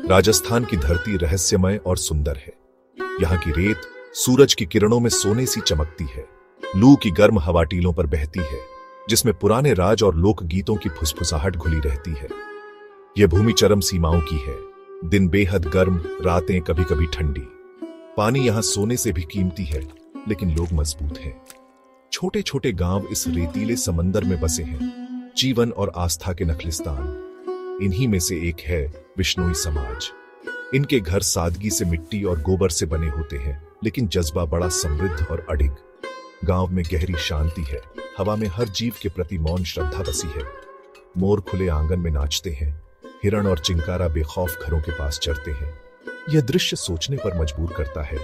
राजस्थान की धरती रहस्यमय और सुंदर है। यहाँ की रेत सूरज की किरणों में सोने सी चमकती है। लू की गर्म हवा टीलों पर बहती है, जिसमें पुराने राज और लोकगीतों की फुसफुसाहट घुली रहती है। यह भूमि चरम सीमाओं की है। दिन बेहद गर्म, रातें कभी कभी ठंडी। पानी यहाँ सोने से भी कीमती है, लेकिन लोग मजबूत हैं। छोटे छोटे गांव इस रेतीले समंदर में बसे हैं, जीवन और आस्था के नखलिस्तान। इन्हीं में से एक है विश्नोई समाज। इनके घर सादगी से मिट्टी और गोबर से बने होते हैं, लेकिन जज्बा बड़ा समृद्ध और अडिग। गांव में गहरी शांति है। हवा में हर जीव के प्रति मौन श्रद्धा बसी है। मोर खुले आंगन में नाचते हैं। हिरण और चिंकारा बेखौफ घरों के पास चरते हैं। यह दृश्य सोचने पर मजबूर करता है,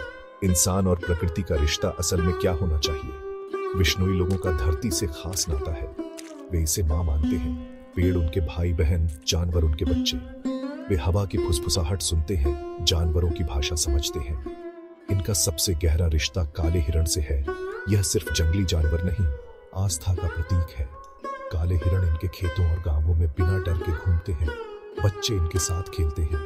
इंसान और प्रकृति का रिश्ता असल में क्या होना चाहिए। विश्नोई लोगों का धरती से खास नाता है। वे इसे मां मानते हैं। पेड़ उनके भाई बहन, जानवर उनके बच्चे। वे हवा की फुसफुसाहट सुनते हैं, जानवरों की भाषा समझते हैं। इनका सबसे गहरा रिश्ता काले हिरण से है। यह सिर्फ जंगली जानवर नहीं, आस्था का प्रतीक है। काले हिरण इनके खेतों और गांवों में बिना डर के घूमते हैं। बच्चे इनके साथ खेलते हैं।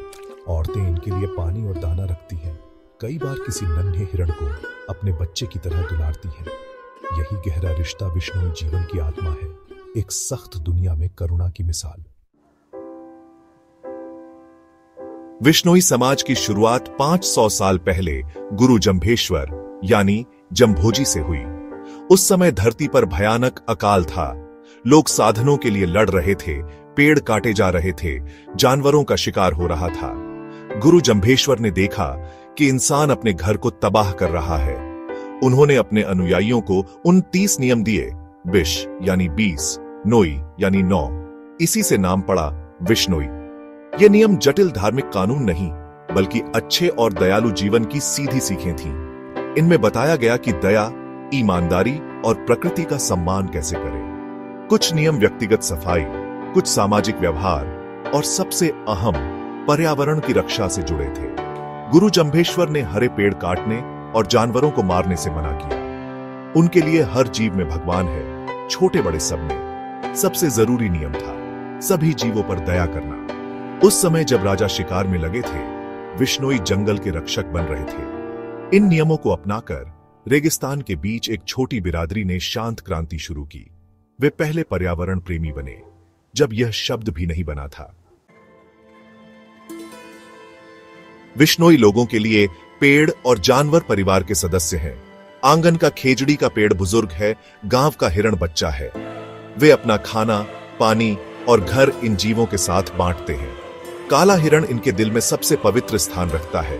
औरतें इनके लिए पानी और दाना रखती हैं। कई बार किसी नन्हे हिरण को अपने बच्चे की तरह दुलारती हैं। यही गहरा रिश्ता विश्नोई जीवन की आत्मा है, एक सख्त दुनिया में करुणा की मिसाल। विश्नोई समाज की शुरुआत 500 साल पहले गुरु जंभेश्वर यानी जंभोजी से हुई। उस समय धरती पर भयानक अकाल था। लोग साधनों के लिए लड़ रहे थे, पेड़ काटे जा रहे थे, जानवरों का शिकार हो रहा था। गुरु जंभेश्वर ने देखा कि इंसान अपने घर को तबाह कर रहा है। उन्होंने अपने अनुयायियों को 29 नियम दिए। विश यानी 20, नोई यानी 9। इसी से नाम पड़ा विश्नोई। ये नियम जटिल धार्मिक कानून नहीं, बल्कि अच्छे और दयालु जीवन की सीधी सीखें थीं। इनमें बताया गया कि दया, ईमानदारी और प्रकृति का सम्मान कैसे करें। कुछ नियम व्यक्तिगत सफाई, कुछ सामाजिक व्यवहार और सबसे अहम पर्यावरण की रक्षा से जुड़े थे। गुरु जंभेश्वर ने हरे पेड़ काटने और जानवरों को मारने से मना किया। उनके लिए हर जीव में भगवान है, छोटे बड़े सब में। सबसे जरूरी नियम था सभी जीवों पर दया करना। उस समय जब राजा शिकार में लगे थे, विश्नोई जंगल के रक्षक बन रहे थे। इन नियमों को अपनाकर रेगिस्तान के बीच एक छोटी बिरादरी ने शांत क्रांति शुरू की। वे पहले पर्यावरण प्रेमी बने, जब यह शब्द भी नहीं बना था। विश्नोई लोगों के लिए पेड़ और जानवर परिवार के सदस्य हैं। आंगन का खेजड़ी का पेड़ बुजुर्ग है, गांव का हिरण बच्चा है। वे अपना खाना, पानी और घर इन जीवों के साथ बांटते हैं। काला हिरण इनके दिल में सबसे पवित्र स्थान रखता है।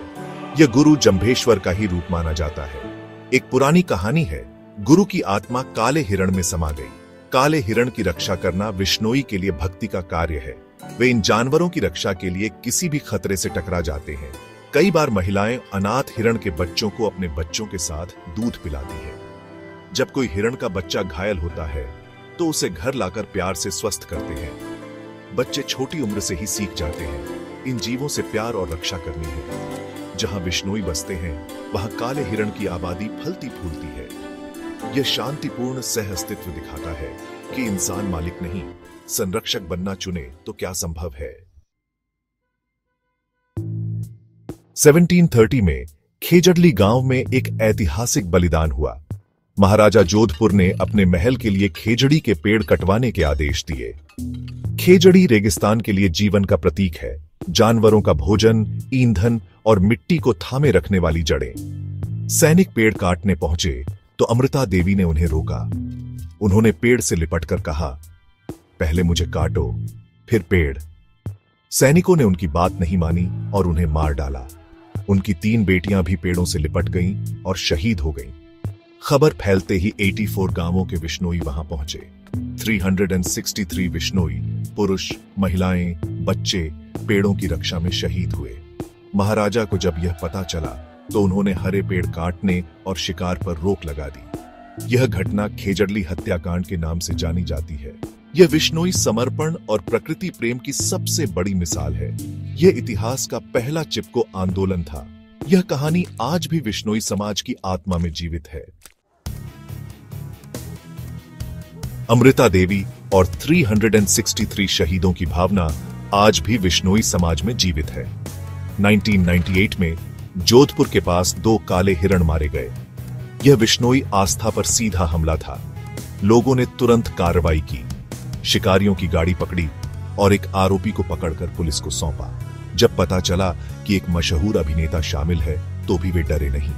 यह गुरु जंभेश्वर का ही रूप माना जाता है। एक पुरानी कहानी है, गुरु की आत्मा काले हिरण में समा गई। काले हिरण की रक्षा करना विश्नोई के लिए भक्ति का कार्य है। वे इन जानवरों की रक्षा के लिए किसी भी खतरे से टकरा जाते हैं। कई बार महिलाएं अनाथ हिरण के बच्चों को अपने बच्चों के साथ दूध पिलाती हैं। जब कोई हिरण का बच्चा घायल होता है, तो उसे घर लाकर प्यार से स्वस्थ करते हैं। बच्चे छोटी उम्र से ही सीख जाते हैं इन जीवों से प्यार और रक्षा करनी है। जहां विश्नोई बसते हैं, वहां काले हिरण की आबादी फलती फूलती है। यह शांतिपूर्ण सह अस्तित्व दिखाता है कि इंसान मालिक नहीं, संरक्षक बनना चुने तो क्या संभव है। 1730 में खेजड़ली गांव में एक ऐतिहासिक बलिदान हुआ। महाराजा जोधपुर ने अपने महल के लिए खेजड़ी के पेड़ कटवाने के आदेश दिए। खेजड़ी रेगिस्तान के लिए जीवन का प्रतीक है। जानवरों का भोजन, ईंधन और मिट्टी को थामे रखने वाली जड़ें। सैनिक पेड़ काटने पहुंचे तो अमृता देवी ने उन्हें रोका। उन्होंने पेड़ से लिपटकर कहा, पहले मुझे काटो, फिर पेड़। सैनिकों ने उनकी बात नहीं मानी और उन्हें मार डाला। उनकी 3 बेटियां भी पेड़ों से लिपट गईं और शहीद हो गईं। खबर फैलते ही 84 गांवों के विश्नोई वहां पहुंचे। 363 विश्नोई, पुरुष, महिलाएं, बच्चे पेड़ों की रक्षा में शहीद हुए। महाराजा को जब यह पता चला तो उन्होंने हरे पेड़ काटने और शिकार पर रोक लगा दी। यह घटना खेजड़ली हत्याकांड के नाम से जानी जाती है। यह विश्नोई समर्पण और प्रकृति प्रेम की सबसे बड़ी मिसाल है। यह इतिहास का पहला चिपको आंदोलन था। यह कहानी आज भी विश्नोई समाज की आत्मा में जीवित है। अमृता देवी और 363 शहीदों की भावना आज भी विश्नोई समाज में जीवित है। 1998 में जोधपुर के पास 2 काले हिरण मारे गए। यह विश्नोई आस्था पर सीधा हमला था। लोगों ने तुरंत कार्रवाई की, शिकारियों की गाड़ी पकड़ी और एक आरोपी को पकड़कर पुलिस को सौंपा। जब पता चला कि एक मशहूर अभिनेता शामिल है तो भी वे डरे नहीं।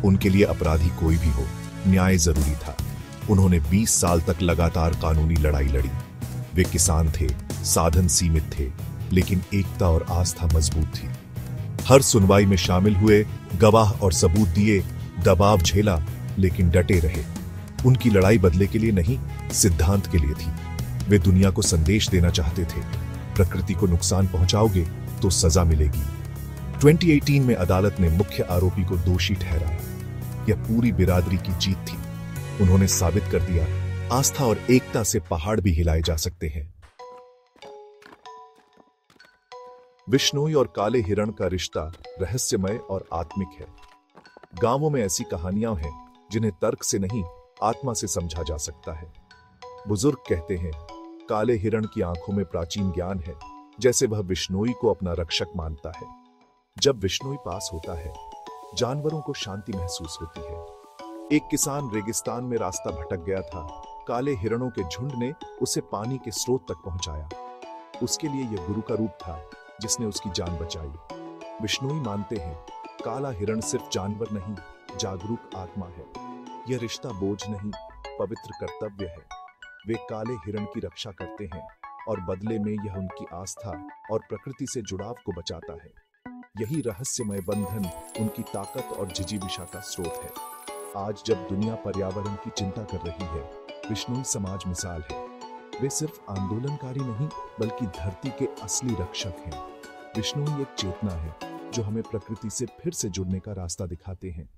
उनके लिए अपराधी कोई भी हो, न्याय जरूरी था। उन्होंने 20 साल तक लगातार कानूनी लड़ाई लड़ी। वे किसान थे, साधन सीमित थे, लेकिन एकता और आस्था मजबूत थी। हर सुनवाई में शामिल हुए, गवाह और सबूत दिए, दबाव झेला, लेकिन डटे रहे। उनकी लड़ाई बदले के लिए नहीं, सिद्धांत के लिए थी। वे दुनिया को संदेश देना चाहते थे, प्रकृति को नुकसान पहुंचाओगे तो सजा मिलेगी। 2018 में अदालत ने मुख्य आरोपी को दोषी ठहराया। यह पूरी बिरादरी की जीत थी। उन्होंने साबित कर दिया, आस्था और एकता से पहाड़ भी हिलाए जा सकते हैं। विश्नोई और काले हिरण का रिश्ता रहस्यमय और आत्मिक है। गांवों में ऐसी कहानियां हैं जिन्हें तर्क से नहीं, आत्मा से समझा जा सकता है। बुजुर्ग कहते हैं, काले हिरण की आंखों में प्राचीन ज्ञान है, जैसे वह विश्नोई को अपना रक्षक मानता है। जब विश्नोई पास होता है, जानवरों को शांति महसूस होती है। एक किसान रेगिस्तान में रास्ता भटक गया था। काले हिरणों के झुंड ने उसे पानी के स्रोत तक पहुंचाया। उसके लिए यह गुरु का रूप था जिसने उसकी जान बचाई। विश्नोई मानते हैं, काला हिरण सिर्फ जानवर नहीं, जागरूक आत्मा है। यह रिश्ता बोझ नहीं, पवित्र कर्तव्य है। वे काले हिरण की रक्षा करते हैं और बदले में यह उनकी आस्था और प्रकृति से जुड़ाव को बचाता है। यही रहस्यमय बंधन उनकी ताकत और जिजीविषा का स्रोत है। आज जब दुनिया पर्यावरण की चिंता कर रही है, विश्नोई समाज मिसाल है। वे सिर्फ आंदोलनकारी नहीं, बल्कि धरती के असली रक्षक हैं। विश्नोई एक चेतना है जो हमें प्रकृति से फिर से जुड़ने का रास्ता दिखाते हैं।